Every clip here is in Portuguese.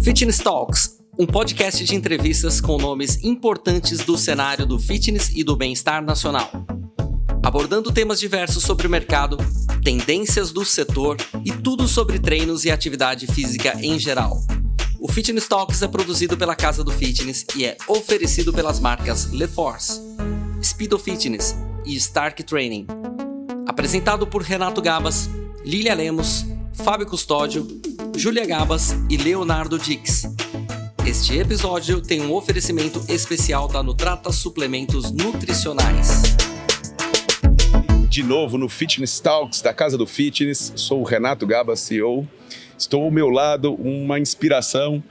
Fitness Talks, um podcast de entrevistas com nomes importantes do cenário do fitness e do bem-estar nacional. Abordando temas diversos sobre o mercado, tendências do setor e tudo sobre treinos e atividade física em geral. O Fitness Talks é produzido pela Casa do Fitness e é oferecido pelas marcas LeForce, Speedo Fitness e Stark Training. Apresentado por Renato Gabas, Lília Lemos, Fábio Custódio, Júlia Gabas e Leonardo Dix. Este episódio tem um oferecimento especial da Nutrata Suplementos Nutricionais. De novo no Fitness Talks da Casa do Fitness, sou o Renato Gabas, CEO. Estou ao meu lado, uma inspiração.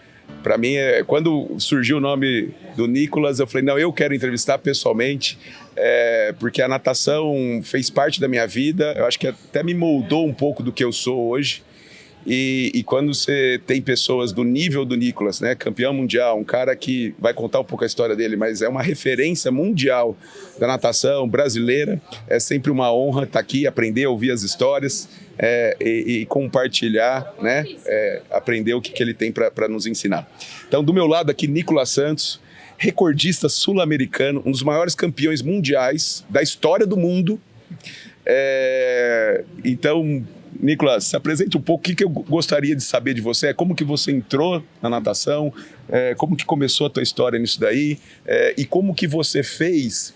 Para mim, quando surgiu o nome do Nicolas, eu falei, não, eu quero entrevistar pessoalmente, porque a natação fez parte da minha vida, eu acho que até me moldou um pouco do que eu sou hoje. E quando você tem pessoas do nível do Nicolas, né, campeão mundial, um cara que vai contar um pouco a história dele, mas é uma referência mundial da natação brasileira, é sempre uma honra estar aqui, aprender, ouvir as histórias e compartilhar, né, aprender o que ele tem para nos ensinar. Então, do meu lado aqui, Nicolas Santos, recordista sul-americano, um dos maiores campeões mundiais da história do mundo. Então, Nicolas, se apresente um pouco. O que eu gostaria de saber de você? Como que você entrou na natação? Como que começou a tua história nisso daí? E como que você fez?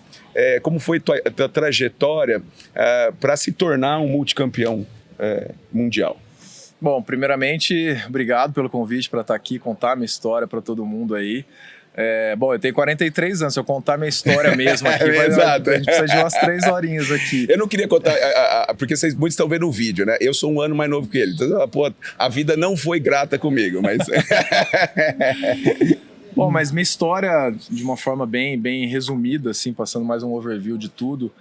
Como foi a tua trajetória para se tornar um multicampeão mundial? Bom, primeiramente, obrigado pelo convite para estar aqui, contar minha história para todo mundo aí. Bom, eu tenho 43 anos, se eu contar minha história mesmo aqui, exato. A gente precisa de umas 3 horinhas aqui. Eu não queria contar, porque muitos estão vendo o vídeo, né? Eu sou um ano mais novo que ele, então, pô, a vida não foi grata comigo, mas... Bom, mas minha história, de uma forma bem resumida, assim, passando mais um overview de tudo,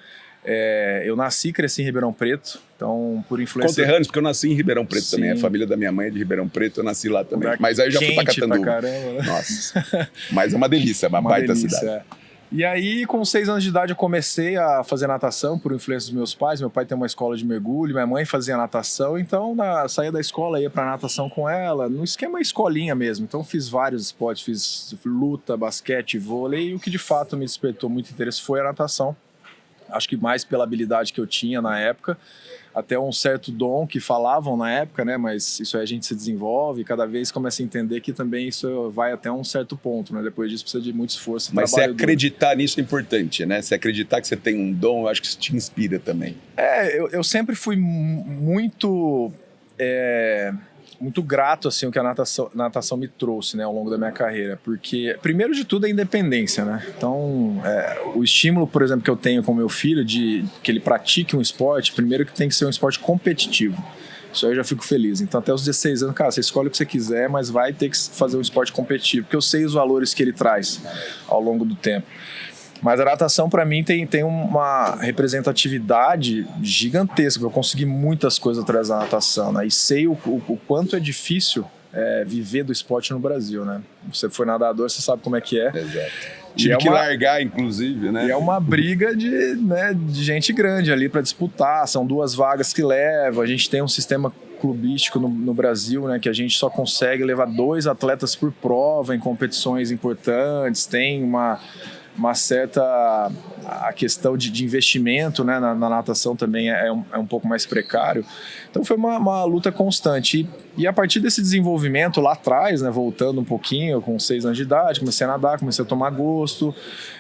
eu nasci e cresci em Ribeirão Preto, então por influência... Conterrâneos, porque eu nasci em Ribeirão Preto. Sim. também, a família da minha mãe é de Ribeirão Preto, eu nasci lá também, mas aí eu já fui pra Catanduva. Pra caramba, né? Nossa, mas é uma delícia, uma baita delícia, cidade. E aí, com 6 anos de idade, eu comecei a fazer natação por influência dos meus pais. Meu pai tem uma escola de mergulho, minha mãe fazia natação, então saía da escola, ia pra natação com ela, no esquema escolinha mesmo. Então fiz vários esportes, fiz luta, basquete, vôlei, e o que de fato me despertou muito interesse foi a natação. Acho que mais pela habilidade que eu tinha na época, até um certo dom que falavam na época, né? Mas isso aí a gente se desenvolve e cada vez começa a entender que também isso vai até um certo ponto, né? Depois disso precisa de muito esforço e mas trabalho. Mas você acreditar nisso é importante, né? Você acreditar que você tem um dom, eu acho que isso te inspira também. Eu sempre fui muito grato, assim, o que a natação me trouxe, né, ao longo da minha carreira, porque, primeiro de tudo, é a independência, né, então, o estímulo, por exemplo, que eu tenho com meu filho, de que ele pratique um esporte, primeiro que tem que ser um esporte competitivo, isso aí eu já fico feliz, então até os 16 anos, cara, você escolhe o que você quiser, mas vai ter que fazer um esporte competitivo, porque eu sei os valores que ele traz ao longo do tempo. Mas a natação, para mim, tem uma representatividade gigantesca. Eu consegui muitas coisas através da natação, né? E sei o quanto é difícil viver do esporte no Brasil, né? Você foi nadador, você sabe como é que é. Exato. Tive que largar, inclusive, né? E é uma briga de gente grande ali para disputar. São 2 vagas que levam. A gente tem um sistema clubístico no Brasil, né, que a gente só consegue levar 2 atletas por prova em competições importantes. Tem uma certa... A questão de investimento, né, na natação também é um pouco mais precário. Então foi uma luta constante. E a partir desse desenvolvimento lá atrás, né, voltando um pouquinho, com 6 anos de idade, comecei a nadar, comecei a tomar gosto.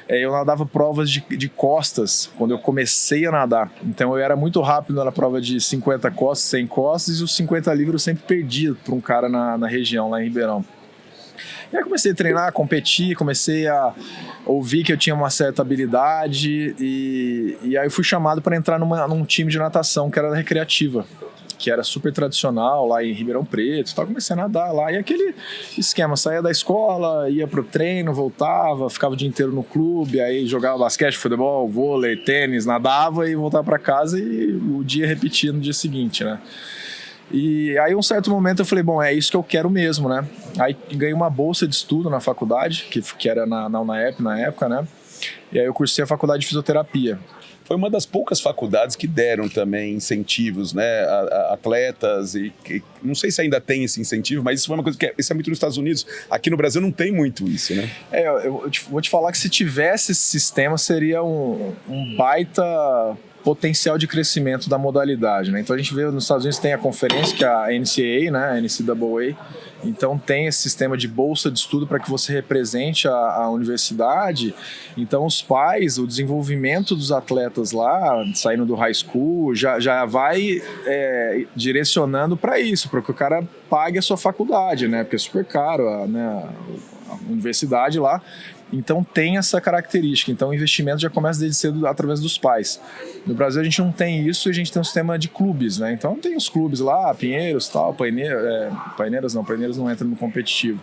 Eu nadava provas de costas quando eu comecei a nadar. Então eu era muito rápido na prova de 50 costas, 100 costas, e os 50 livres eu sempre perdia para um cara na região, lá em Ribeirão. E aí comecei a treinar, competir, comecei a ouvir que eu tinha uma certa habilidade e aí eu fui chamado para entrar num time de natação que era da recreativa, que era super tradicional lá em Ribeirão Preto. Então comecei a nadar lá e aquele esquema, saía da escola, ia pro treino, voltava, ficava o dia inteiro no clube, aí jogava basquete, futebol, vôlei, tênis, nadava e voltava para casa e o dia repetia no dia seguinte, né? E aí, um certo momento, eu falei, bom, é isso que eu quero mesmo, né? Aí ganhei uma bolsa de estudo na faculdade, que era na UNAEP na época, né? E aí eu cursei a faculdade de fisioterapia. foi uma das poucas faculdades que deram também incentivos, né, a atletas, e não sei se ainda tem esse incentivo, mas isso foi uma coisa que isso é muito nos Estados Unidos. Aqui no Brasil não tem muito isso, né? Eu vou te falar que se tivesse esse sistema, seria um baita potencial de crescimento da modalidade, né? Então a gente vê nos Estados Unidos tem a conferência, que é a NCAA, né? A NCAA. Então tem esse sistema de bolsa de estudo para que você represente a universidade. Então os pais, o desenvolvimento dos atletas lá, saindo do high school, já vai direcionando para isso, para que o cara pague a sua faculdade, né? Porque é super caro, né? A universidade lá. Então tem essa característica. Então o investimento já começa desde cedo através dos pais. No Brasil a gente não tem isso, a gente tem um sistema de clubes, né? Então tem os clubes lá, Pinheiros, tal, Paineiras não entra no competitivo.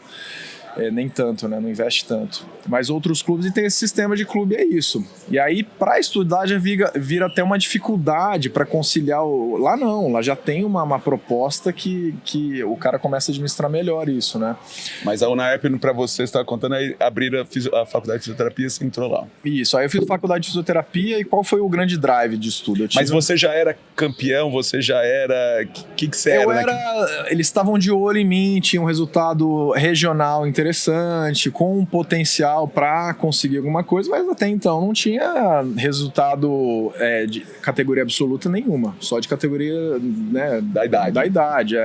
Nem tanto, né? Não investe tanto. Mas outros clubes, e tem esse sistema de clube, é isso. E aí, para estudar, já vira até uma dificuldade para conciliar Lá não, lá já tem uma proposta que o cara começa a administrar melhor isso, né? Mas a UNAERP, para você estava contando, aí abrir a faculdade de fisioterapia, você entrou lá. Isso, aí eu fiz faculdade de fisioterapia, e qual foi o grande drive de estudo? Mas você já era campeão, você já era... O que você era? Eles estavam de olho em mim, tinha um resultado regional interessante, com um potencial para conseguir alguma coisa, mas até então não tinha resultado de categoria absoluta nenhuma, só de categoria, né, da idade.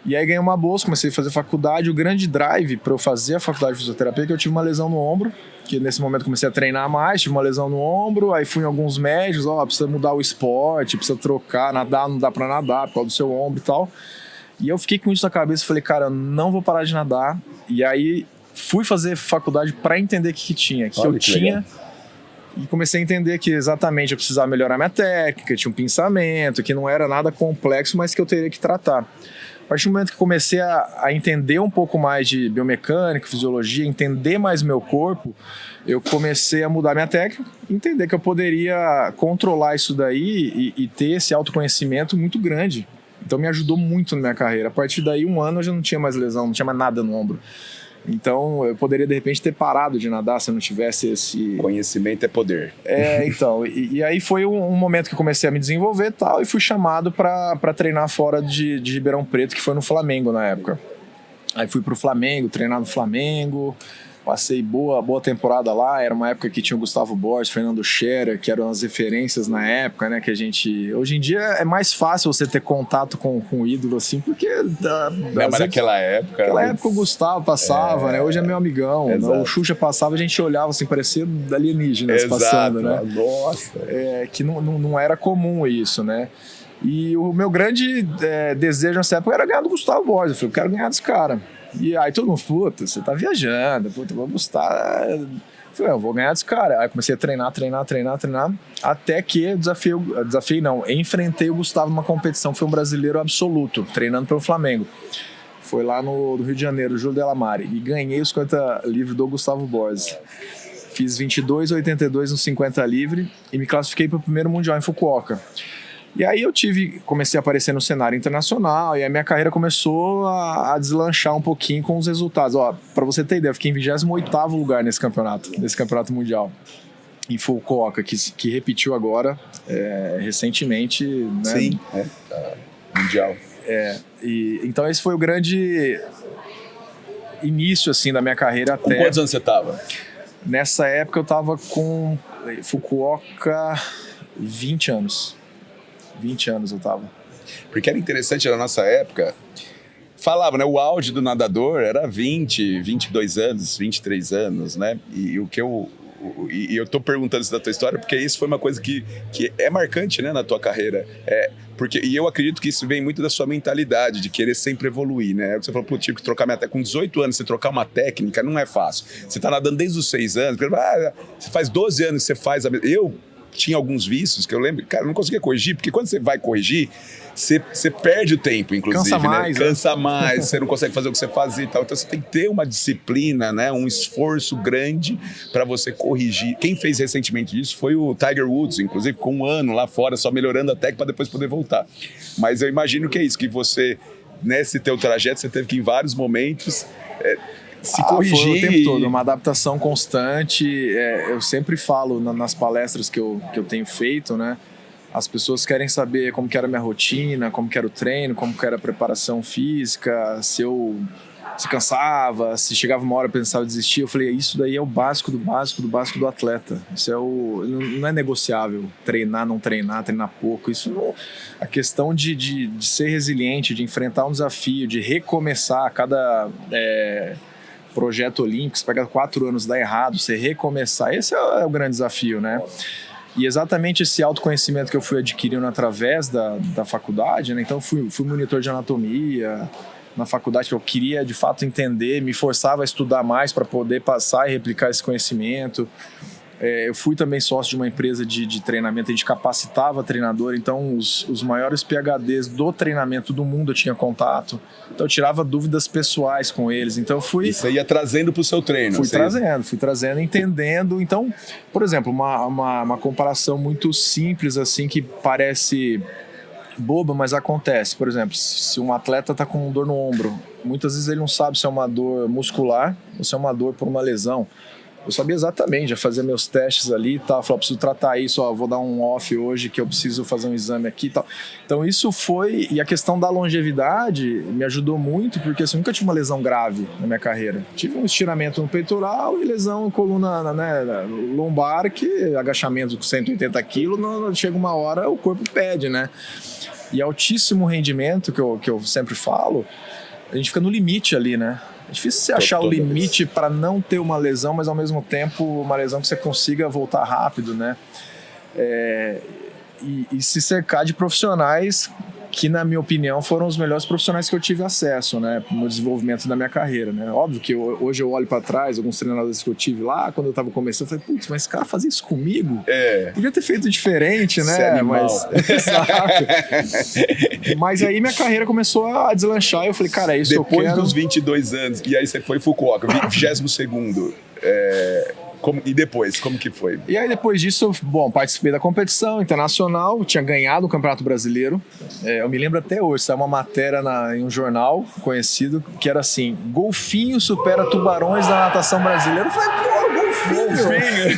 E aí ganhei uma bolsa, comecei a fazer faculdade. O grande drive para eu fazer a faculdade de fisioterapia é que eu tive uma lesão no ombro, que nesse momento comecei a treinar mais, tive uma lesão no ombro, aí fui em alguns médicos, precisa mudar o esporte, precisa trocar, nadar não dá para nadar por causa do seu ombro e tal. E eu fiquei com isso na cabeça e falei, cara, eu não vou parar de nadar. E aí fui fazer faculdade para entender o que tinha, tinha. E comecei a entender que exatamente eu precisava melhorar minha técnica, tinha um pensamento, que não era nada complexo, mas que eu teria que tratar. A partir do momento que comecei a entender um pouco mais de biomecânica, fisiologia, entender mais meu corpo, eu comecei a mudar minha técnica, entender que eu poderia controlar isso daí e ter esse autoconhecimento muito grande. Então me ajudou muito na minha carreira. A partir daí, 1 ano eu já não tinha mais lesão, não tinha mais nada no ombro. Então eu poderia de repente ter parado de nadar se eu não tivesse esse... Conhecimento é poder. Então, e aí foi um momento que eu comecei a me desenvolver e tal, e fui chamado para treinar fora de Ribeirão Preto, que foi no Flamengo na época. Aí fui pro Flamengo, treinar no Flamengo, passei boa temporada lá. Era uma época que tinha o Gustavo Borges, Fernando Scherer, que eram as referências na época, né? Que a gente... Hoje em dia é mais fácil você ter contato com o ídolo, assim, porque... Mas naquela época... Naquela época o Gustavo passava, né? Hoje é meu amigão. Né? O Xuxa passava, a gente olhava assim, parecia alienígenas passando, né? Nossa! Que não era comum isso, né? E o meu grande desejo nessa época era ganhar do Gustavo Borges. Eu falei, eu quero ganhar desse cara. E aí todo mundo, puta, você tá viajando, puta, eu vou gostar. Eu falei, eu vou ganhar desse cara. Aí comecei a treinar, até que enfrentei o Gustavo numa competição, foi um brasileiro absoluto, treinando pelo Flamengo. Foi lá no Rio de Janeiro, Júlio Delamare, e ganhei os 50 livre do Gustavo Borges. Fiz 22,82 no 50 livre e me classifiquei para o primeiro Mundial em Fukuoka. E aí comecei a aparecer no cenário internacional, e a minha carreira começou a deslanchar um pouquinho com os resultados. Para você ter ideia, eu fiquei em 28º lugar nesse campeonato mundial, em Fukuoka, que repetiu agora, recentemente. Né? Sim, mundial. Então esse foi o grande início assim, da minha carreira. Com quantos anos você estava? Nessa época eu estava com Fukuoka 20 anos. 20 anos eu tava. Porque era interessante na nossa época, falava, né? O auge do nadador era 20, 22 anos, 23 anos, né? E o que eu tô perguntando isso da tua história, porque isso foi uma coisa que é marcante, né, na tua carreira. E eu acredito que isso vem muito da sua mentalidade, de querer sempre evoluir, né? Você falou, pô, tive que trocar minha técnica. Com 18 anos, você trocar uma técnica não é fácil. Você tá nadando desde os 6 anos, você faz 12 anos que você faz a mesma... Eu tinha alguns vícios que eu lembro, cara, eu não conseguia corrigir, porque quando você vai corrigir, você perde o tempo, inclusive. Cansa mais, você não consegue fazer o que você fazia e tal. Então você tem que ter uma disciplina, né? Um esforço grande para você corrigir. Quem fez recentemente isso foi o Tiger Woods, inclusive, com 1 ano lá fora, só melhorando a técnica para depois poder voltar. Mas eu imagino que é isso, que você, nesse teu trajeto, você teve que em vários momentos... se corrigir. Foi o tempo todo, uma adaptação constante. Eu sempre falo nas palestras que eu tenho feito, né? As pessoas querem saber como que era a minha rotina, como que era o treino, como que era a preparação física, se eu se cansava, se chegava uma hora e pensava em desistir. Eu falei, isso daí é o básico do básico do básico do atleta. Isso não é negociável. Treinar, não treinar, treinar pouco. Isso não... A questão de ser resiliente, de enfrentar um desafio, de recomeçar cada projeto olímpico, você pega 4 anos, dá errado, você recomeçar, esse é o grande desafio, né? E exatamente esse autoconhecimento que eu fui adquirindo através da faculdade, né? Então fui monitor de anatomia na faculdade, que eu queria de fato entender, me forçava a estudar mais para poder passar e replicar esse conhecimento. Eu fui também sócio de uma empresa de treinamento, a gente capacitava treinador, então os maiores PhDs do treinamento do mundo eu tinha contato, então eu tirava dúvidas pessoais com eles, então Isso ia trazendo para o seu treino? Fui trazendo, entendendo. Então, por exemplo, uma comparação muito simples assim, que parece boba, mas acontece. Por exemplo, se um atleta está com dor no ombro, muitas vezes ele não sabe se é uma dor muscular ou se é uma dor por uma lesão. Eu sabia exatamente, já fazia meus testes ali e tal, falava, preciso tratar isso, vou dar um off hoje que eu preciso fazer um exame aqui e tal. Então isso foi, e a questão da longevidade me ajudou muito, porque assim, eu nunca tive uma lesão grave na minha carreira. Tive um estiramento no peitoral e lesão em coluna, né, lombar, que agachamento com 180 quilos, chega uma hora o corpo pede, né? E altíssimo rendimento, que eu sempre falo, a gente fica no limite ali, né? É difícil você achar o limite para não ter uma lesão, mas ao mesmo tempo uma lesão que você consiga voltar rápido, né? E se cercar de profissionais que, na minha opinião, foram os melhores profissionais que eu tive acesso, né, no desenvolvimento da minha carreira, né? Óbvio que hoje eu olho para trás, alguns treinadores que eu tive lá, quando eu estava começando, eu falei, putz, mas esse cara fazia isso comigo? Podia ter feito diferente, né? Exato. Mas aí minha carreira começou a deslanchar e eu falei, cara, é isso que eu quero. Depois dos 22 anos, e aí você foi Fukuoka, 22º. E depois, como que foi? E aí depois disso, participei da competição internacional, tinha ganhado o Campeonato Brasileiro. Eu me lembro até hoje, saiu uma matéria em um jornal conhecido, que era assim, golfinho supera tubarões da natação brasileira. Eu falei, golfinho!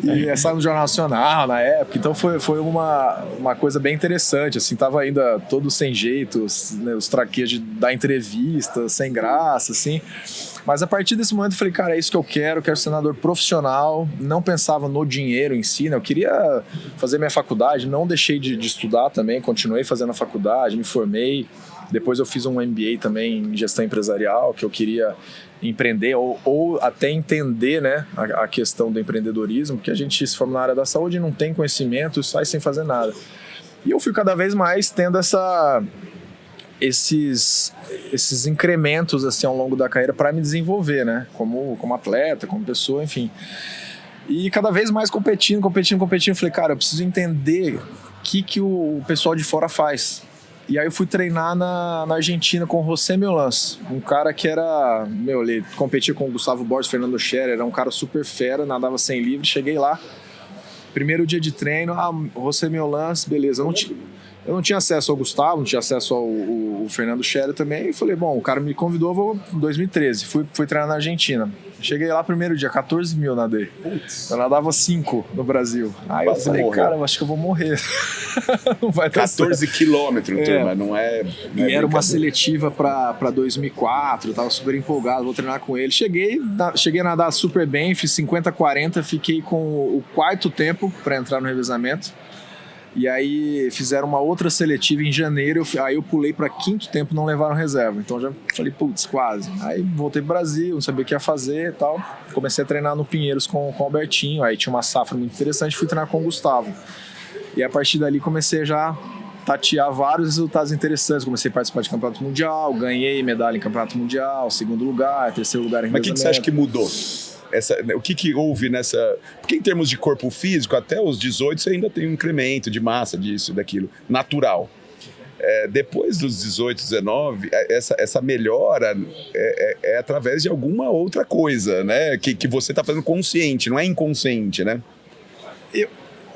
E saiu no Jornal Nacional na época, então foi uma coisa bem interessante, assim, tava ainda todo sem jeito, né, os traqueios de dar entrevista, sem graça, assim. Mas a partir desse momento eu falei, cara, é isso que eu quero ser nadador profissional, não pensava no dinheiro em si, né? Eu queria fazer minha faculdade, não deixei de estudar também, continuei fazendo a faculdade, me formei, depois eu fiz um MBA também em gestão empresarial, que eu queria empreender ou até entender, né, a questão do empreendedorismo, porque a gente se forma na área da saúde e não tem conhecimento e sai sem fazer nada. E eu fui cada vez mais tendo esses incrementos assim ao longo da carreira para me desenvolver, né? Como atleta, como pessoa, enfim. E cada vez mais competindo, falei, cara, eu preciso entender o que o pessoal de fora faz. E aí eu fui treinar na Argentina com o José Meolans, um cara que era, ele competia com o Gustavo Borges, Fernando Scherer, era um cara super fera, nadava 100 livre, cheguei lá, primeiro dia de treino, José Meolans, beleza, eu não tinha acesso ao Gustavo, não tinha acesso ao Fernando Scherer também. E falei, o cara me convidou em 2013. Fui treinar na Argentina. Cheguei lá primeiro dia, 14 mil nadei. Putz. Eu nadava 5 no Brasil. Aí eu falei, cara, eu acho que eu vou morrer. Não vai dar 14 quilômetros, turma, não é e era uma seletiva para 2004, eu tava super empolgado, vou treinar com ele. Cheguei a nadar super bem, fiz 50-40, fiquei com o 4º tempo para entrar no revezamento. E aí fizeram uma outra seletiva em janeiro, aí eu pulei para 5º tempo, não levaram reserva. Então já falei, putz, quase. Aí voltei pro Brasil, não sabia o que ia fazer e tal. Comecei a treinar no Pinheiros com o Albertinho, aí tinha uma safra muito interessante, fui treinar com o Gustavo. E a partir dali comecei já tatear vários resultados interessantes. Comecei a participar de campeonato mundial, ganhei medalha em campeonato mundial, 2º lugar, 3º lugar em revezamento. Mas o que você acha que mudou? O que houve nessa... Porque em termos de corpo físico, até os 18 você ainda tem um incremento de massa, disso e daquilo, natural. Depois dos 18, 19, essa melhora é através de alguma outra coisa, né? Que você está fazendo consciente, não é inconsciente, né?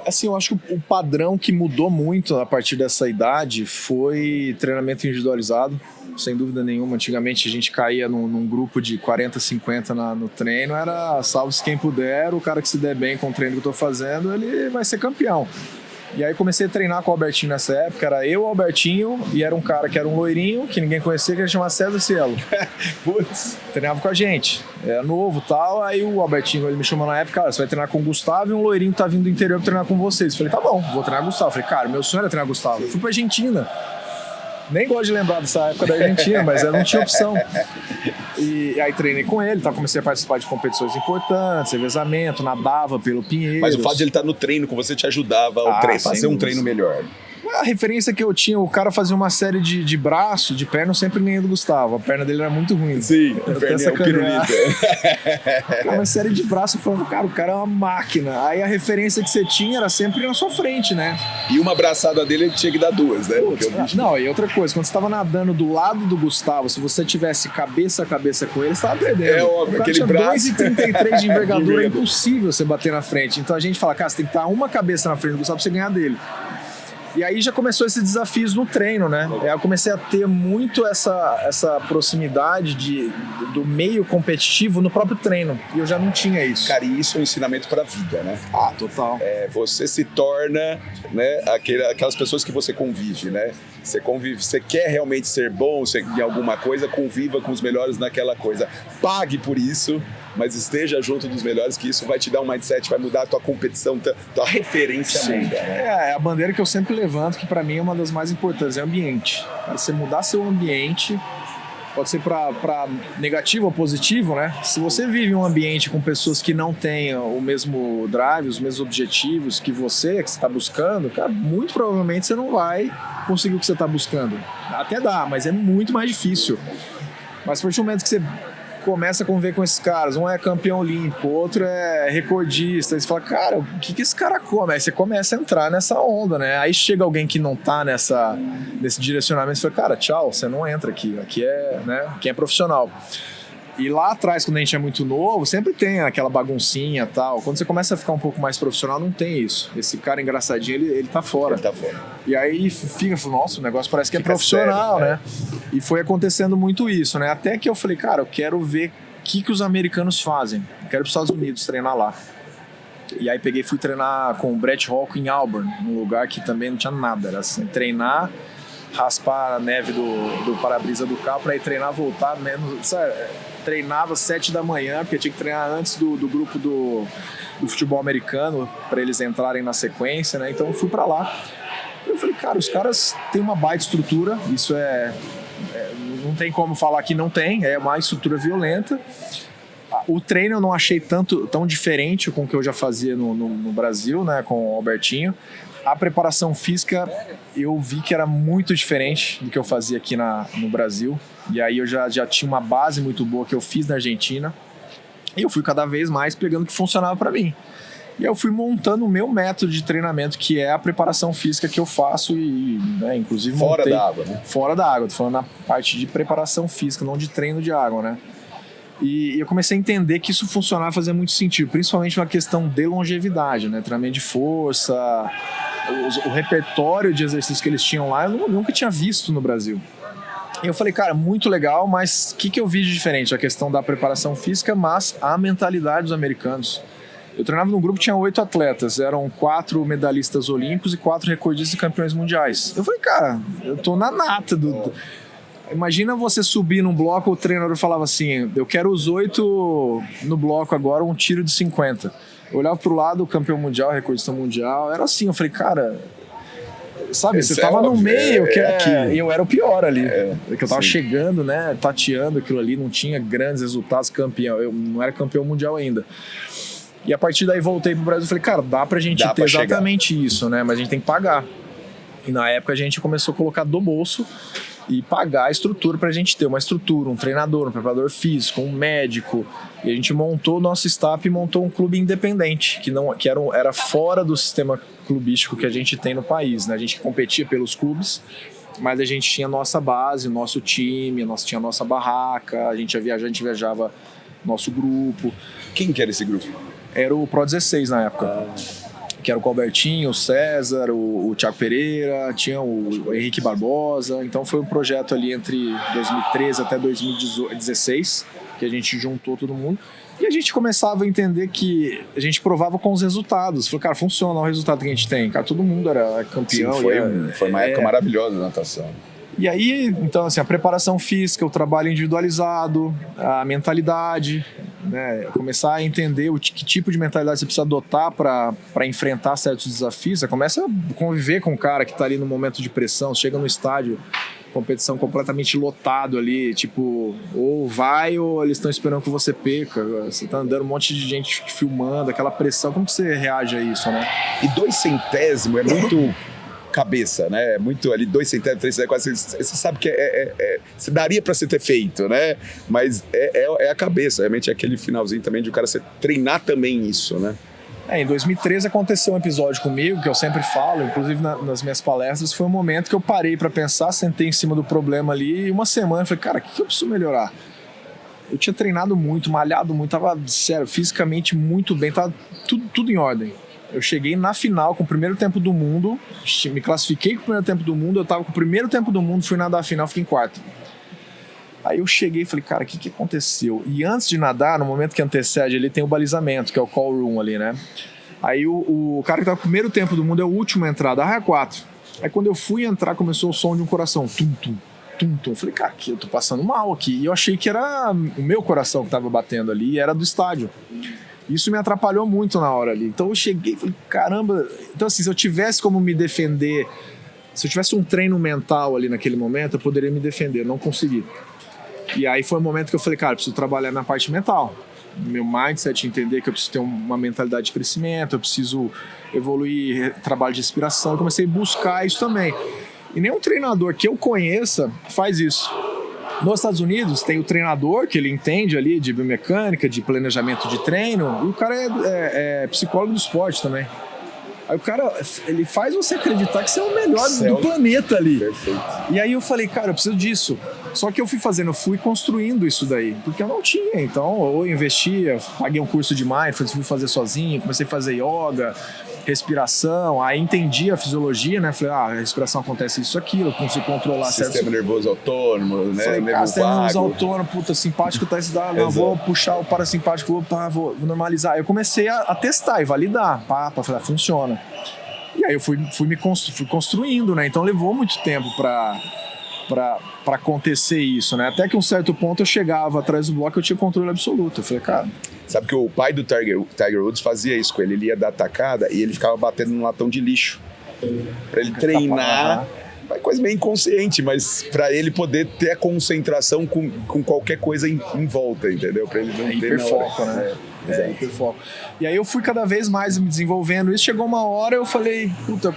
Assim, eu acho que o padrão que mudou muito a partir dessa idade foi treinamento individualizado, sem dúvida nenhuma. Antigamente a gente caía num grupo de 40, 50 no treino, era salve-se quem puder, o cara que se der bem com o treino que eu tô fazendo, ele vai ser campeão. E aí comecei a treinar com o Albertinho nessa época, era eu, o Albertinho, e era um cara que era um loirinho, que ninguém conhecia, que ele chamava César Cielo. Putz, treinava com a gente, era novo e tal, aí o Albertinho, ele me chamou na época, cara, você vai treinar com o Gustavo e um loirinho tá vindo do interior pra treinar com vocês. Eu falei, tá bom, vou treinar com o Gustavo. Eu falei, cara, meu sonho era treinar com o Gustavo. Eu fui pra Argentina. Nem gosto de lembrar dessa época da Argentina, mas eu não tinha opção. E aí treinei com ele, tá? Comecei a participar de competições importantes, revezamento, nadava pelo Pinheiros. Mas o fato de ele estar no treino com você te ajudava a fazer um treino melhor. A referência que eu tinha, o cara fazia uma série de braço, de perna, eu sempre ganhei do Gustavo. A perna dele era muito ruim. Sim, a perna é o pirulito. Uma série de braço, eu falava, cara, o cara é uma máquina. Aí a referência que você tinha era sempre na sua frente, né? E uma abraçada dele, ele tinha que dar duas, né? Não, e outra coisa, quando você tava nadando do lado do Gustavo, se você tivesse cabeça a cabeça com ele, você tava perdendo. É óbvio, aquele braço. 2,33 de envergadura, é impossível você bater na frente. Então a gente fala, cara, você tem que estar uma cabeça na frente do Gustavo pra você ganhar dele. E aí já começou esses desafios no treino, né? Eu comecei a ter muito essa proximidade do meio competitivo no próprio treino. E eu já não tinha isso. Cara, e isso é um ensinamento pra vida, né? Ah, total. Você se torna, né, aquelas pessoas que você convive, né? Você convive, você quer realmente ser bom em alguma coisa, conviva com os melhores naquela coisa. Pague por isso, mas esteja junto dos melhores, que isso vai te dar um mindset, vai mudar a tua competição, tua referência muda. Né? É a bandeira que eu sempre levanto, que pra mim é uma das mais importantes, é o ambiente. Você mudar seu ambiente, pode ser pra negativo ou positivo, né? Se você vive um ambiente com pessoas que não têm o mesmo drive, os mesmos objetivos que você está buscando, cara, muito provavelmente você não vai conseguir o que você está buscando. Até dá, mas é muito mais difícil. Mas a partir do momento que você começa a conviver com esses caras, um é campeão olímpico, outro é recordista, aí você fala, cara, o que esse cara come? Aí você começa a entrar nessa onda, né? Aí chega alguém que não tá nesse direcionamento e fala, cara, tchau, você não entra aqui é, né? Aqui é profissional. E lá atrás, quando a gente é muito novo, sempre tem aquela baguncinha e tal. Quando você começa a ficar um pouco mais profissional, não tem isso. Esse cara engraçadinho, ele tá fora. Ele tá fora. E aí fica, nossa, o negócio parece que é profissional, sério, né? E foi acontecendo muito isso, né? Até que eu falei, cara, eu quero ver o que os americanos fazem. Eu quero ir para os Estados Unidos treinar lá. E aí fui treinar com o Brett Hawk em Auburn, num lugar que também não tinha nada. Era assim, treinar, raspar a neve do para-brisa do carro para ir treinar, voltar menos... Sabe? Treinava 7 da manhã, porque tinha que treinar antes do grupo do futebol americano, para eles entrarem na sequência, né? Então eu fui para lá. Eu falei, cara, os caras têm uma baita estrutura, isso não tem como falar que não tem, é uma estrutura violenta. O treino eu não achei tão diferente com o que eu já fazia no Brasil, né, com o Albertinho. A preparação física eu vi que era muito diferente do que eu fazia aqui no Brasil. E aí eu já tinha uma base muito boa que eu fiz na Argentina. E eu fui cada vez mais pegando o que funcionava para mim. E aí eu fui montando o meu método de treinamento, que é a preparação física que eu faço e, né, inclusive fora da água, né? Fora da água, tô falando na parte de preparação física, não de treino de água, né? E eu comecei a entender que isso funcionava, fazia muito sentido, principalmente na questão de longevidade, né? Treinamento de força, o repertório de exercícios que eles tinham lá, eu nunca tinha visto no Brasil. E eu falei, cara, muito legal, mas o que eu vi de diferente? A questão da preparação física, mas a mentalidade dos americanos. Eu treinava num grupo que tinha 8 atletas, eram 4 medalhistas olímpicos e 4 recordistas e campeões mundiais. Eu falei, cara, eu tô na nata Imagina você subir num bloco, o treinador falava assim, eu quero os 8 no bloco agora, um tiro de 50. Eu olhava pro lado, o campeão mundial, recordista mundial, era assim, eu falei, cara, sabe, você tava no meio, e eu era o pior ali, que eu tava chegando, né, tateando aquilo ali, não tinha grandes resultados, campeão, eu não era campeão mundial ainda. E a partir daí voltei pro Brasil e falei, cara, dá pra gente ter exatamente isso, né, mas a gente tem que pagar. E na época a gente começou a colocar do bolso e pagar a estrutura pra gente ter uma estrutura, um treinador, um preparador físico, um médico. E a gente montou o nosso staff e montou um clube independente, que era fora do sistema clubístico que a gente tem no país, né? A gente competia pelos clubes, mas a gente tinha a nossa base, o nosso time, tinha a nossa barraca, a gente viajava nosso grupo. Quem que era esse grupo? Era o Pro 16 na época. que era o Albertinho, o César, o Thiago Pereira, tinha o Henrique Barbosa. Então foi um projeto ali entre 2013 até 2016, que a gente juntou todo mundo. E a gente começava a entender que a gente provava com os resultados. Falei, cara, funciona o resultado que a gente tem. Cara, todo mundo era campeão. Sim, foi uma época maravilhosa da natação. E aí, então, assim, a preparação física, o trabalho individualizado, a mentalidade, né? Começar a entender que tipo de mentalidade você precisa adotar para enfrentar certos desafios. Você começa a conviver com um cara que está ali no momento de pressão, chega no estádio, competição completamente lotado ali, tipo, ou vai ou eles estão esperando que você perca. Você tá andando um monte de gente filmando, aquela pressão. Como que você reage a isso, né? E 2 centésimos é muito cabeça, né? Muito ali, 2 centésimos, 3 centésimos, você sabe que você daria para você ter feito, né? Mas é a cabeça, realmente é aquele finalzinho também de o cara treinar também isso, né? Em 2013 aconteceu um episódio comigo, que eu sempre falo, inclusive nas minhas palestras, foi um momento que eu parei para pensar, sentei em cima do problema ali, e uma semana falei, cara, o que eu preciso melhorar? Eu tinha treinado muito, malhado muito, tava, sério, fisicamente muito bem, tava tudo em ordem. Eu cheguei na final com o primeiro tempo do mundo, me classifiquei com o primeiro tempo do mundo, eu tava com o primeiro tempo do mundo, fui nadar a final, fiquei em quarto. Aí eu cheguei e falei, cara, o que aconteceu? E antes de nadar, no momento que antecede ali, tem o balizamento, que é o call room ali, né? Aí o cara que tava com o primeiro tempo do mundo é o último a entrar, da raia 4. Aí quando eu fui entrar, começou o som de um coração, tum-tum, tum-tum. Eu falei, cara, aqui eu tô passando mal aqui. E eu achei que era o meu coração que tava batendo ali, e era do estádio. Isso me atrapalhou muito na hora ali. Então eu cheguei e falei, caramba... Então assim, se eu tivesse como me defender, se eu tivesse um treino mental ali naquele momento, eu poderia me defender, eu não consegui. E aí foi um momento que eu falei, cara, eu preciso trabalhar na parte mental. Meu mindset, entender que eu preciso ter uma mentalidade de crescimento, eu preciso evoluir trabalho de inspiração. Eu comecei a buscar isso também. E nenhum treinador que eu conheça faz isso. Nos Estados Unidos tem o treinador, que ele entende ali de biomecânica, de planejamento de treino, e o cara é psicólogo do esporte também. Aí o cara, ele faz você acreditar que você é o melhor do planeta ali. Perfeito. E aí eu falei, cara, eu preciso disso. Só que eu fui construindo isso daí, porque eu não tinha. Então, eu investia, paguei um curso de mindfulness, fui fazer sozinho, comecei a fazer yoga, respiração, aí entendi a fisiologia, né? Falei, a respiração acontece isso, aquilo, eu consigo controlar certo. Sistema nervoso autônomo, né? Falei, cara, sistema nervoso autônomo, puta, simpático tá esse dado, não, vou puxar o parasimpático, vou normalizar. Eu comecei a testar e validar, pra falar, funciona. E aí eu fui construindo, né? Então levou muito tempo pra acontecer isso, né? Até que um certo ponto eu chegava atrás do bloco e eu tinha controle absoluto. Eu falei, cara... Sabe que o pai do Tiger Woods fazia isso com ele. Ele ia dar tacada e ele ficava batendo num latão de lixo. Pra ele treinar. Uma coisa meio inconsciente, mas pra ele poder ter a concentração com qualquer coisa em volta, entendeu? Pra ele não ter hiperfoco, né? Hiperfoco. E aí eu fui cada vez mais me desenvolvendo. Isso chegou uma hora, eu falei, puta...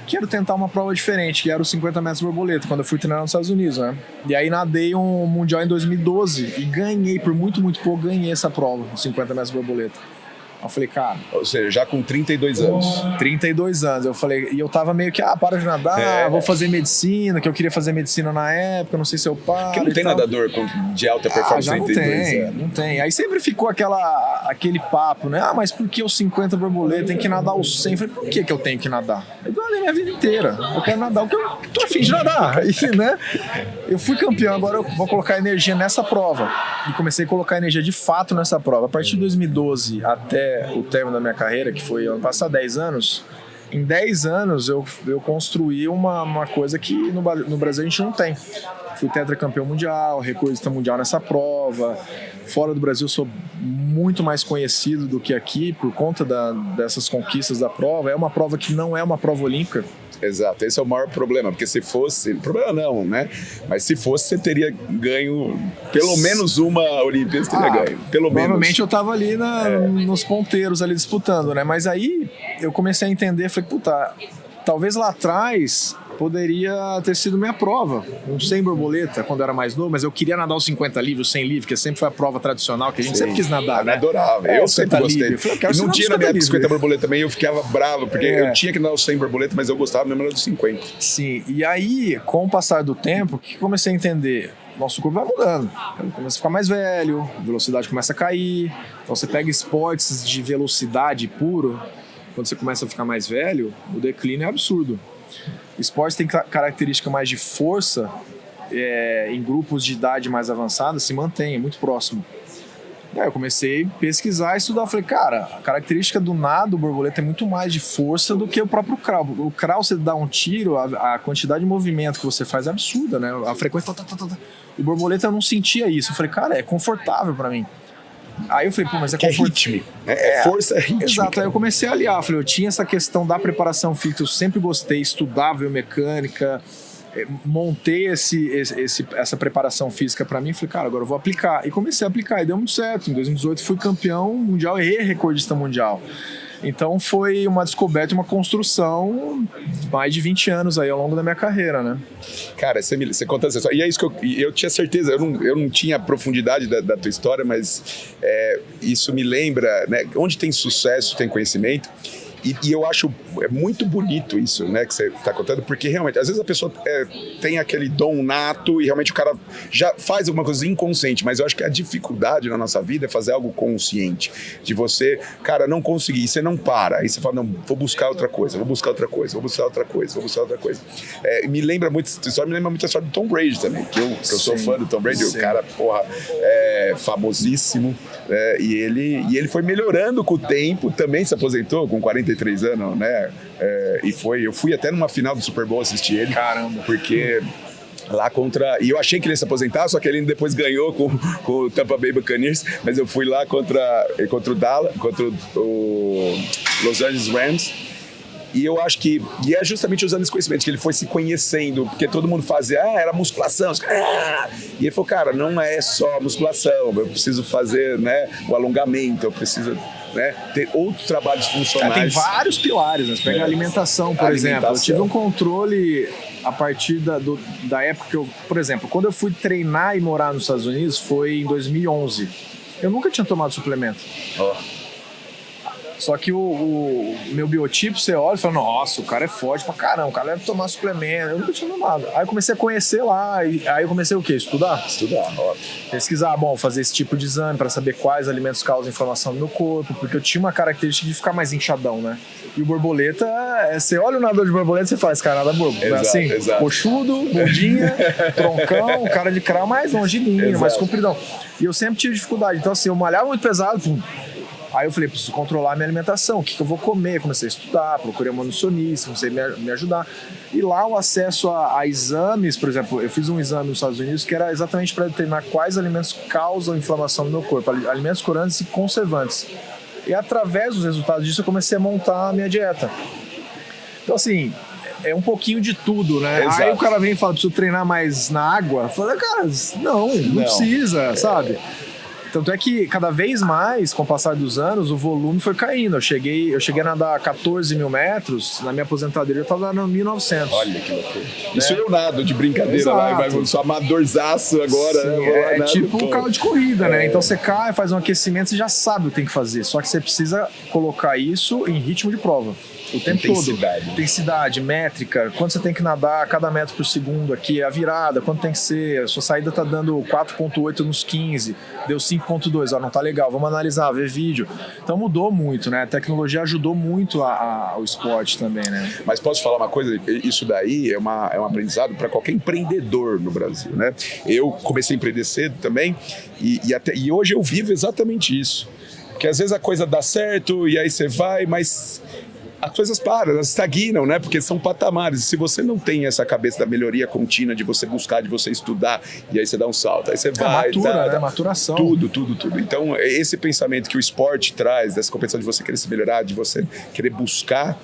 quero tentar uma prova diferente, que era os 50 metros borboleta, quando eu fui treinar nos Estados Unidos, né? E aí nadei um mundial em 2012 e ganhei, por muito pouco, ganhei essa prova, os 50 metros borboleta. Eu falei, cara... Ou seja, já com 32 anos. 32 anos. Eu falei, e eu tava meio que, para de nadar, vou fazer medicina, que eu queria fazer medicina na época, não sei se eu paro. Porque não tem nadador de alta performance já não 32 anos. Não tem. Aí sempre ficou aquele papo, né? Mas por que os 50 borboleta? Tem que nadar os 100. Eu falei, por que eu tenho que nadar? Eu nadei minha vida inteira. Eu quero nadar o que eu tô afim de nadar. E, né? Eu fui campeão, agora eu vou colocar energia nessa prova. E comecei a colocar energia de fato nessa prova. A partir de 2012 até o término da minha carreira, que foi ano passado, 10 anos, em 10 anos eu construí uma coisa que no Brasil a gente não tem. Fui tetracampeão mundial, recordista mundial nessa prova. Fora do Brasil sou muito mais conhecido do que aqui por conta dessas conquistas da prova. É uma prova que não é uma prova olímpica. Exato, esse é o maior problema, porque se fosse, problema não, né? Mas se fosse, você teria ganho pelo menos uma Olimpíada, você teria ganho, pelo menos. Provavelmente eu tava ali nos ponteiros ali disputando, né? Mas aí eu comecei a entender, falei, puta, talvez lá atrás poderia ter sido minha prova, um 100 borboleta, quando eu era mais novo, mas eu queria nadar os 50 livre, os 100 livre, que sempre foi a prova tradicional, que a gente sempre quis nadar, né? Adorava, eu sempre gostei. Falei, não tinha na minha época 50 borboleta também, eu ficava bravo, porque eu tinha que nadar os 100 borboleta, mas eu gostava mesmo dos 50. Sim, e aí, com o passar do tempo, o que comecei a entender? Nosso corpo vai mudando, começa a ficar mais velho, a velocidade começa a cair, então você pega esportes de velocidade puro, quando você começa a ficar mais velho, o declínio é absurdo. Esportes tem característica mais de força, em grupos de idade mais avançada, se mantém, é muito próximo. Aí eu comecei a pesquisar e estudar. Falei, cara, a característica do nado, borboleta, é muito mais de força do que o próprio crawl. O crawl, você dá um tiro, a quantidade de movimento que você faz é absurda, né? A frequência... O borboleta, eu não sentia isso. Eu falei, cara, é confortável pra mim. Aí eu falei, pô, mas é rítmico. Força é rítmica. Exato, aí eu comecei a aliar. Falei, eu tinha essa questão da preparação física, eu sempre gostei, estudava biomecânica, montei essa preparação física pra mim. Falei, cara, agora eu vou aplicar. E comecei a aplicar, e deu muito certo. Em 2018 fui campeão mundial e recordista mundial. Então foi uma descoberta e uma construção de mais de 20 anos aí ao longo da minha carreira, né? Cara, você conta essa história. E é isso que eu tinha certeza, eu não tinha a profundidade da tua história, mas isso me lembra, né? Onde tem sucesso, tem conhecimento. E eu acho muito bonito isso, né, que você está contando, porque realmente, às vezes a pessoa tem aquele dom nato e realmente o cara já faz alguma coisa inconsciente, mas eu acho que a dificuldade na nossa vida é fazer algo consciente, de você, cara, não conseguir, você não para, aí você fala, não, vou buscar outra coisa. Me lembra muito, essa história me lembra muito a história do Tom Brady também, que eu sou fã do Tom Brady, o cara, porra, famosíssimo, e ele foi melhorando com o tempo, também se aposentou com 43 anos, né? Eu fui até numa final do Super Bowl assistir ele. Caramba! Porque lá contra... E eu achei que ele ia se aposentar, só que ele depois ganhou com o Tampa Bay Buccaneers, mas eu fui lá contra o Dallas, contra o Los Angeles Rams. E eu acho que, e é justamente usando esse conhecimento, que ele foi se conhecendo, porque todo mundo fazia, era musculação. E ele falou, cara, não é só musculação, eu preciso fazer, né, o alongamento, eu preciso, né, ter outros trabalhos funcionais. Tem vários pilares, né? Você pega a alimentação, por exemplo. Eu tive um controle a partir da época que eu, por exemplo, quando eu fui treinar e morar nos Estados Unidos, foi em 2011. Eu nunca tinha tomado suplemento. Só que o meu biotipo, você olha e fala, nossa, o cara é forte pra caramba, o cara deve tomar suplemento. Eu nunca tinha tomado. Aí eu comecei a conhecer lá, e aí eu comecei o quê? Estudar, óbvio. Pesquisar, fazer esse tipo de exame pra saber quais alimentos causam inflamação no meu corpo, porque eu tinha uma característica de ficar mais inchadão, né? E o borboleta, você olha o nadador de borboleta e você fala, esse cara nada borboleta. Assim, coxudo, bundinha, troncão, cara de crawl mais longilíneo, mais compridão. E eu sempre tive dificuldade. Então assim, eu malhava muito pesado, Aí eu falei, preciso controlar a minha alimentação, o que eu vou comer? Comecei a estudar, procurei uma nutricionista, comecei a me ajudar. E lá o acesso a exames, por exemplo, eu fiz um exame nos Estados Unidos que era exatamente para determinar quais alimentos causam inflamação no meu corpo, alimentos corantes e conservantes. E através dos resultados disso eu comecei a montar a minha dieta. Então assim, é um pouquinho de tudo, né? Exato. Aí o cara vem e fala, preciso treinar mais na água. Eu falo, cara, não precisa, sabe? Tanto é que cada vez mais, com o passar dos anos, o volume foi caindo. Eu cheguei a nadar 14 mil metros, na minha aposentadoria eu estava nadando 1.900. Olha que loucura. Isso eu nado de brincadeira lá, vai sou amadorzaço agora. Sim, né? É tipo um carro de corrida, né? Então você cai, faz um aquecimento, você já sabe o que tem que fazer. Só que você precisa colocar isso em ritmo de prova. O tempo todo. Intensidade, métrica, quanto você tem que nadar cada metro por segundo aqui, a virada, quanto tem que ser, a sua saída tá dando 4.8 nos 15, deu 5.2, não tá legal, vamos analisar, ver vídeo. Então mudou muito, né? A tecnologia ajudou muito ao esporte também, né? Mas posso falar uma coisa? Isso daí é um aprendizado para qualquer empreendedor no Brasil, né? Eu comecei a empreender cedo também e hoje eu vivo exatamente isso. Porque às vezes a coisa dá certo e aí você vai, mas as coisas param, elas estagnam, né? Porque são patamares. Se você não tem essa cabeça da melhoria contínua, de você buscar, de você estudar, e aí você dá um salto, aí você vai... né? Maturação. Tudo. Então, esse pensamento que o esporte traz, dessa competição de você querer se melhorar, de você querer buscar,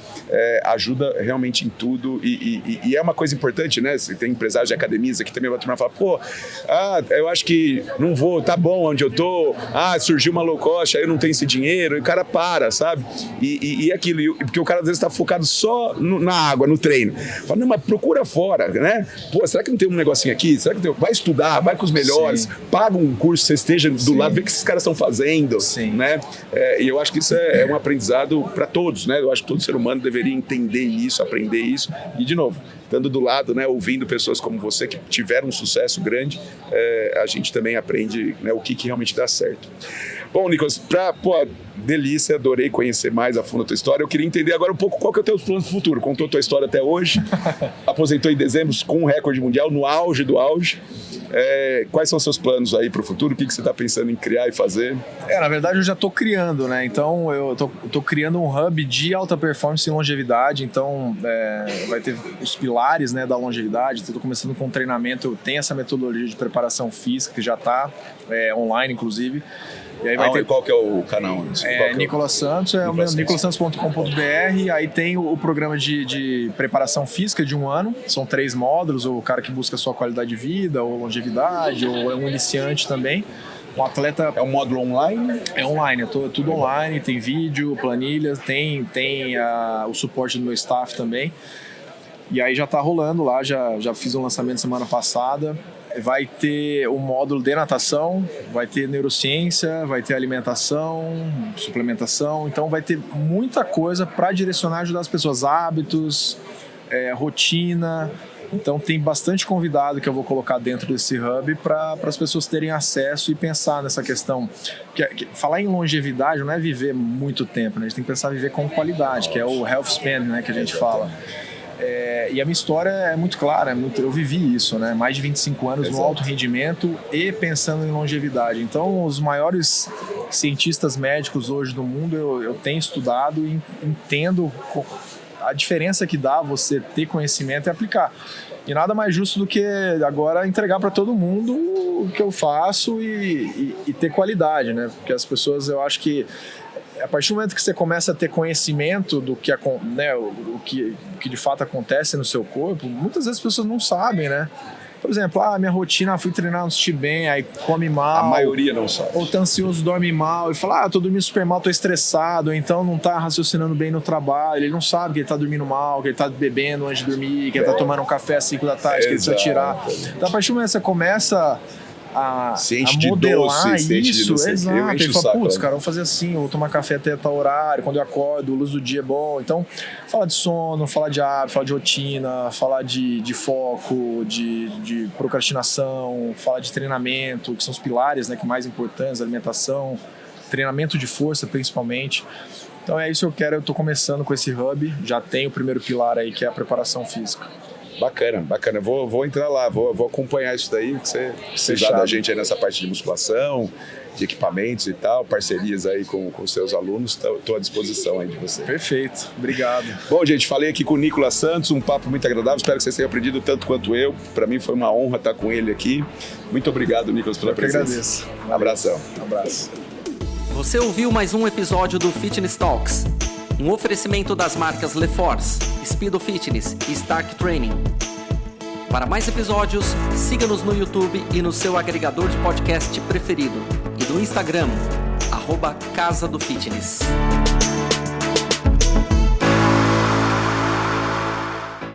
ajuda realmente em tudo. E é uma coisa importante, né? Você tem empresários de academias aqui também, vai tomar e falar, eu acho que não vou, tá bom onde eu tô, surgiu uma low cost, aí eu não tenho esse dinheiro, e o cara para, sabe? E aquilo, porque o cara às vezes está focado só na água, no treino. Fala, não, mas procura fora, né? Será que não tem um negocinho aqui? Será que tem... Vai estudar, vai com os melhores, paga um curso, você esteja do lado, vê o que esses caras estão fazendo, né? E eu acho que isso é um aprendizado para todos, né? Eu acho que todo ser humano deveria entender isso, aprender isso. E, de novo, estando do lado, né, ouvindo pessoas como você que tiveram um sucesso grande, a gente também aprende, né, o que realmente dá certo. Bom, Nicolas, delícia, adorei conhecer mais a fundo a tua história. Eu queria entender agora um pouco qual que é o teu plano do futuro. Contou a tua história até hoje, aposentou em dezembro com um recorde mundial, no auge do auge. Quais são os seus planos aí para o futuro? O que você está pensando em criar e fazer? Na verdade eu já estou criando, né? Então eu tô criando um hub de alta performance e longevidade. Então vai ter os pilares, né, da longevidade. Estou começando com um treinamento. Eu tenho essa metodologia de preparação física que já está online, inclusive. E aí vai ter... Qual que é o canal? Nicolas Santos, nicolassantos.com.br. Aí tem o programa de preparação física de 1 ano. São 3 módulos, o cara que busca a sua qualidade de vida, ou longevidade, ou é um iniciante também. Um atleta... É um módulo online? É online, tudo online, tem vídeo, planilhas, tem o suporte do meu staff também. E aí já tá rolando lá, já fiz um lançamento semana passada. Vai ter um módulo de natação, vai ter neurociência, vai ter alimentação, suplementação. Então vai ter muita coisa para direcionar e ajudar as pessoas, hábitos, rotina. Então tem bastante convidado que eu vou colocar dentro desse hub para as pessoas terem acesso e pensar nessa questão. Falar em longevidade não é viver muito tempo, né? A gente tem que pensar em viver com qualidade, que é o health span, né, que a gente fala. E a minha história é muito clara, eu vivi isso, né? Mais de 25 anos no alto rendimento e pensando em longevidade. Então, os maiores cientistas médicos hoje do mundo eu tenho estudado e entendo a diferença que dá você ter conhecimento e aplicar. E nada mais justo do que agora entregar para todo mundo o que eu faço e ter qualidade, né? Porque as pessoas, eu acho que a partir do momento que você começa a ter conhecimento do que, né, o que de fato acontece no seu corpo, muitas vezes as pessoas não sabem, né? Por exemplo, minha rotina, fui treinar, não assisti bem, aí come mal. A maioria não sabe. Ou tá ansioso, dorme mal, e fala, tô dormindo super mal, tô estressado, então não tá raciocinando bem no trabalho, ele não sabe que ele tá dormindo mal, que ele tá bebendo antes de dormir, que ele tá tomando um café às 5 da tarde, que ele precisa tirar. Então, a partir do momento que você começa a modelar isso, exato. Ele fala, putz, cara, vou fazer assim, eu vou tomar café até tal horário, quando eu acordo, a luz do dia é bom. Então, fala de sono, fala de hábito, fala de rotina, fala de foco, de procrastinação, fala de treinamento, que são os pilares, né, que mais importantes, alimentação, treinamento de força principalmente. Então é isso que eu quero, eu tô começando com esse hub, já tem o primeiro pilar aí, que é a preparação física. Bacana. Vou entrar lá, vou acompanhar isso daí, que você precisar da gente aí nessa parte de musculação, de equipamentos e tal, parcerias aí com os seus alunos, estou à disposição aí de você. Perfeito, obrigado. Bom, gente, falei aqui com o Nicolas Santos, um papo muito agradável, espero que vocês tenham aprendido tanto quanto eu. Para mim foi uma honra estar com ele aqui. Muito obrigado, Nicolas, pela presença. Eu que agradeço. Abração. Um abraço. Você ouviu mais um episódio do Fitness Talks, um oferecimento das marcas LeForce, Speedo Fitness e Stark Training. Para mais episódios, siga-nos no YouTube e no seu agregador de podcast preferido e no Instagram, @Casa do Fitness.